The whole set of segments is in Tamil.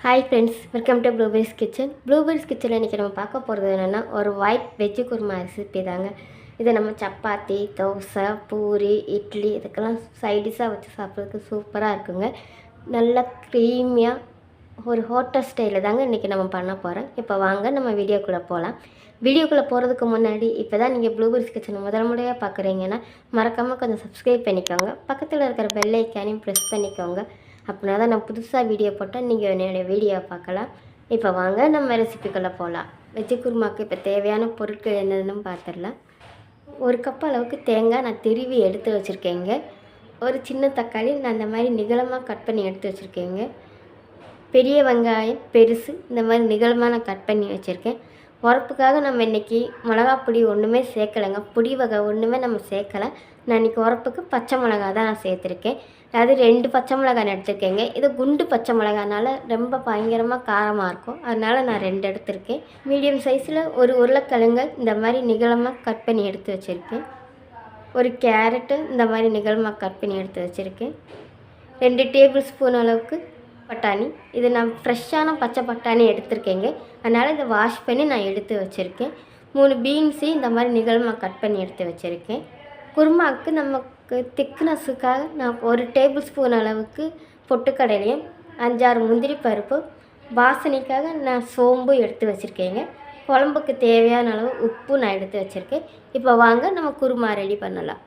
Hi friends, welcome to blueberries kitchen. Blueberries கிச்சனில் இன்றைக்கி நம்ம பார்க்க போகிறது என்னென்னா ஒரு ஒயிட் வெஜ்ஜு குருமா ரெசிபி தாங்க. இதை நம்ம சப்பாத்தி, தோசை, பூரி, இட்லி இதுக்கெல்லாம் சைடிஷாக வச்சு சாப்பிட்றதுக்கு சூப்பராக இருக்குங்க. நல்லா க்ரீமியாக ஒரு ஹோட்டல் ஸ்டைலில் தாங்க இன்றைக்கி நம்ம பண்ண போகிறோம். இப்போ வாங்க நம்ம வீடியோக்குள்ளே போகலாம். வீடியோக்குள்ளே போகிறதுக்கு முன்னாடி இப்போ தான் நீங்கள் ப்ளூபெர்ரிஸ் கிச்சனை முதல் முறையாக பார்க்குறீங்கன்னா மறக்காமல் கொஞ்சம் சப்ஸ்கிரைப் பண்ணிக்கோங்க. பக்கத்தில் இருக்கிற பெல் ஐக்கானையும் ப்ரெஸ் பண்ணிக்கோங்க. அப்படின்னா தான் நான் புதுசாக வீடியோ போட்டால் நீங்கள் என்னுடைய வீடியோவை பார்க்கலாம். இப்போ வாங்க நம்ம ரெசிபிக்குள்ளே போகலாம். வெஜ்ஜு குருமாவுக்கு இப்போ தேவையான பொருட்கள் என்னென்னு பார்த்துடலாம். ஒரு கப் அளவுக்கு தேங்காய் நான் திருவி எடுத்து வச்சுருக்கேங்க. ஒரு சின்ன தக்காளி நான் இந்த மாதிரி நிகழமாக கட் பண்ணி எடுத்து வச்சுருக்கேங்க. பெரிய வெங்காயம் பெருசு இந்த மாதிரி நிகழமாக நான் கட் பண்ணி வச்சுருக்கேன். உரப்புக்காக நம்ம இன்றைக்கி மிளகாப்பொடி ஒன்றுமே சேர்க்கலைங்க. பொடி வகை ஒன்றுமே நம்ம சேர்க்கலை. நான் இன்றைக்கி உரப்புக்கு பச்சை மிளகா தான் நான் சேர்த்துருக்கேன். அது 2 பச்சை மிளகாய் நான் எடுத்துருக்கேங்க. இது குண்டு பச்சை மிளகானால ரொம்ப பயங்கரமாக காரமாக இருக்கும். அதனால் நான் 2 எடுத்திருக்கேன். மீடியம் சைஸில் ஒரு உருளைக்கிழங்கு இந்த மாதிரி நிகழமாக கட் பண்ணி எடுத்து வச்சுருக்கேன். ஒரு கேரட்டு இந்த மாதிரி நிகழமாக கட் பண்ணி எடுத்து வச்சுருக்கேன். 2 டேபிள் ஸ்பூன் அளவுக்கு பட்டாணி. இது நான் ஃப்ரெஷ்ஷான பச்சை பட்டாணி எடுத்திருக்கேங்க. அதனால் இதை வாஷ் பண்ணி நான் எடுத்து வச்சுருக்கேன். 3 பீன்ஸு இந்த மாதிரி நிகழமாக கட் பண்ணி எடுத்து வச்சுருக்கேன். குருமாவுக்கு நமக்கு திக்னஸுக்காக நான் 1 டேபிள் ஸ்பூன் அளவுக்கு பொட்டுக்கடலையும் 5-6 முந்திரி பருப்பு, வாசனைக்காக நான் சோம்பு எடுத்து வச்சுருக்கேங்க. குழம்புக்கு தேவையான அளவு உப்பு நான் எடுத்து வச்சுருக்கேன். இப்போ வாங்க நம்ம குருமா ரெடி பண்ணலாம்.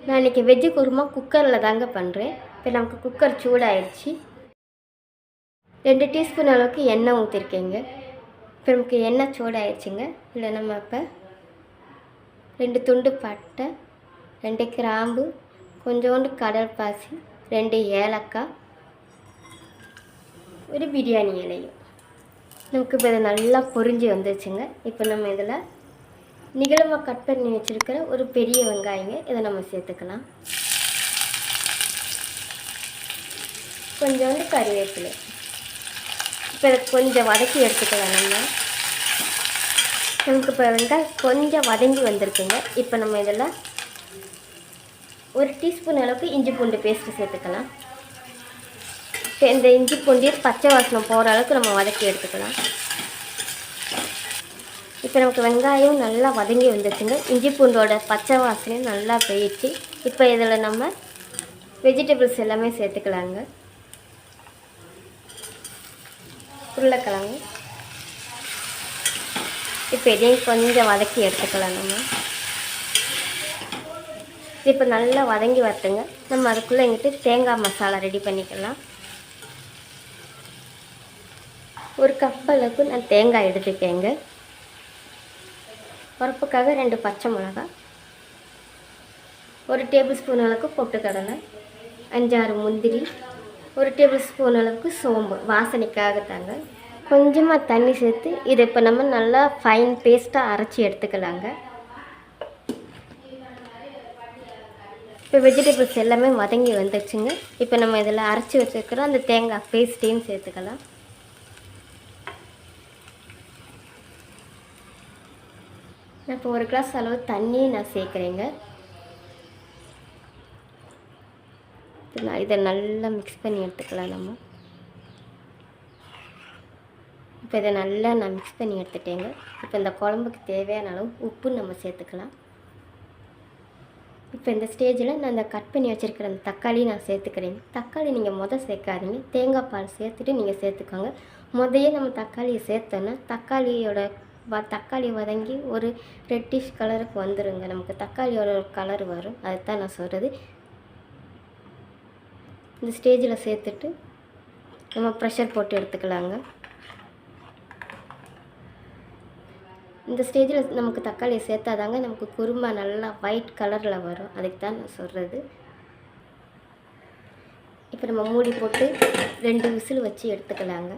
நான் இன்றைக்கி வெஜ்ஜு குருமா குக்கரில் தாங்க பண்ணுறேன். இப்போ நமக்கு குக்கர் சூடாயிடுச்சு. 2 டீஸ்பூன் அளவுக்கு எண்ணெய் ஊற்றிருக்கேங்க. இப்போ நமக்கு எண்ணெய் சூடாயிடுச்சுங்க. இல்லை நம்ம இப்போ 2 துண்டு பட்டை, 2 கிராம்பு, கொஞ்சோண்டு கடல்பாசி, 2 ஏலக்காய், ஒரு பிரியாணி இலையும் நமக்கு இப்போ இதை நல்லா பொரிஞ்சு வந்துச்சுங்க. இப்போ நம்ம இதில் நிகழமாக கட் பண்ணி வச்சுருக்கிற ஒரு பெரிய வெங்காயங்க இதை நம்ம சேர்த்துக்கலாம். கொஞ்சோண்டு கறிவேப்பிலை. இப்போ இதை கொஞ்சம் வதக்கி எடுத்துக்கலாம். நமக்கு இப்போ வெங்காயம் கொஞ்சம் வதங்கி வந்திருக்குங்க. இப்போ நம்ம இதில் 1 டீஸ்பூன் அளவுக்கு இஞ்சி பூண்டு பேஸ்ட்டு சேர்த்துக்கலாம். இந்த இஞ்சி பூண்டு பச்சை வாசனை போகிற அளவுக்கு நம்ம வதக்கி எடுத்துக்கலாம். இப்போ நமக்கு வெங்காயம் நல்லா வதங்கி வந்துச்சுங்க. இஞ்சி பூண்டோட பச்சை வாசனையும் நல்லா போயிடுச்சு. இப்போ இதில் நம்ம வெஜிடபிள்ஸ் எல்லாமே சேர்த்துக்கலாங்க. உருளைக்கிழங்கு இப்போ இதையும் கொஞ்சம் வதக்கி எடுத்துக்கலாம். நம்ம இப்போ நல்லா வதங்கி வரட்டுங்க. நம்ம அதுக்குள்ளே எங்கிட்ட தேங்காய் மசாலா ரெடி பண்ணிக்கலாம். 1 கப் அளவுக்கு நான் தேங்காய் எடுத்துக்கேங்க. உரப்புக்காக 2 பச்சை மிளகாய், 1 டேபிள் ஸ்பூன் அளவுக்கு பொட்டுக்கடலை, 5-6 முந்திரி, 1 டேபிள் ஸ்பூன் அளவுக்கு சோம்பு வாசனைக்காக தாங்க. கொஞ்சமாக தண்ணி சேர்த்து இதை இப்போ நம்ம நல்லா ஃபைன் பேஸ்ட்டாக அரைச்சி எடுத்துக்கலாங்க. இப்போ வெஜிடபிள்ஸ் எல்லாமே வதங்கி வந்துடுச்சுங்க. இப்போ நம்ம இதில் அரைச்சி வச்சுருக்கிற அந்த தேங்காய் பேஸ்ட்டையும் சேர்த்துக்கலாம். நான் இப்போ 1 கிளாஸ் அளவு தண்ணியும் நான் சேர்க்குறேங்க. இதை நல்லா மிக்ஸ் பண்ணி எடுத்துக்கலாம். நம்ம இப்போ இதை நல்லா நான் மிக்ஸ் பண்ணி எடுத்துட்டேங்க. இப்போ இந்த குழம்புக்கு தேவையான அளவு உப்பு நம்ம சேர்த்துக்கலாம். இப்போ இந்த ஸ்டேஜில் நான் இந்த கட் பண்ணி வச்சுருக்கிற அந்த தக்காளி நான் சேர்த்துக்கிறேங்க. தக்காளி நீங்கள் சேர்க்காதீங்க. தேங்காய் பால் சேர்த்துட்டு நீங்கள் சேர்த்துக்கோங்க. முதல்ல நம்ம தக்காளியை சேர்த்தோன்னா தக்காளி வதங்கி ஒரு ரெட்டிஷ் கலருக்கு வந்துடுங்க. நமக்கு தக்காளியோட ஒரு கலர் வரும். அதுதான் நான் சொல்கிறது. இந்த ஸ்டேஜில் சேர்த்துட்டு நம்ம ப்ரெஷர் போட்டு எடுத்துக்கலாங்க. இந்த ஸ்டேஜில் நமக்கு தக்காளியை சேர்த்தாதாங்க நமக்கு குருமா நல்லா ஒயிட் கலரில் வரும். அதுக்கு தான் நான் சொல்கிறது. இப்போ நம்ம மூடி போட்டு 2 விசில் வச்சு எடுத்துக்கலாங்க.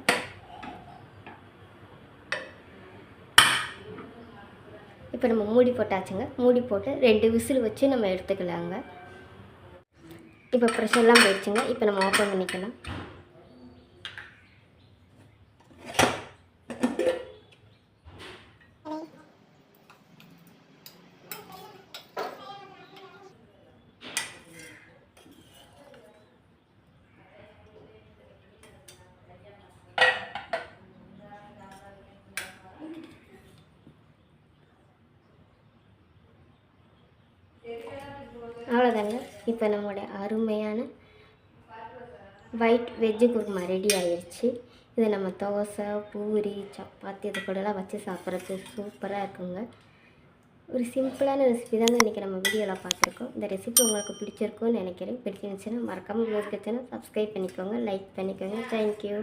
இப்போ நம்ம மூடி போட்டாச்சுங்க. மூடி போட்டு 2 விசில் வச்சு நம்ம எடுத்துக்கலாங்க. இப்போ ப்ரெஷர்லாம் போயிடுச்சுங்க. இப்போ நம்ம ஓப்பன் பண்ணிக்கலாம். அவ்வளோதாங்க. இப்போ நம்மளுடைய அருமையான ஒயிட் வெஜ்ஜு குருமா ரெடி ஆயிடுச்சு. இதை நம்ம தோசை, பூரி, சப்பாத்தி இது கூடலாம் வச்சு சாப்பிட்றதுக்கு சூப்பராக இருக்குங்க. ஒரு சிம்பிளான ரெசிபி தாங்க இன்றைக்கி நம்ம வீடியோவில் பார்த்துருக்கோம். இந்த ரெசிபி உங்களுக்கு பிடிச்சிருக்கும்னு நினைக்கிறேன். பிடிச்சிருந்துச்சுன்னா மறக்காமல் ப்ளூவேர்ஸ் கிச்சனை சப்ஸ்கிரைப் பண்ணிக்கோங்க, லைக் பண்ணிக்கோங்க. தேங்க்யூ.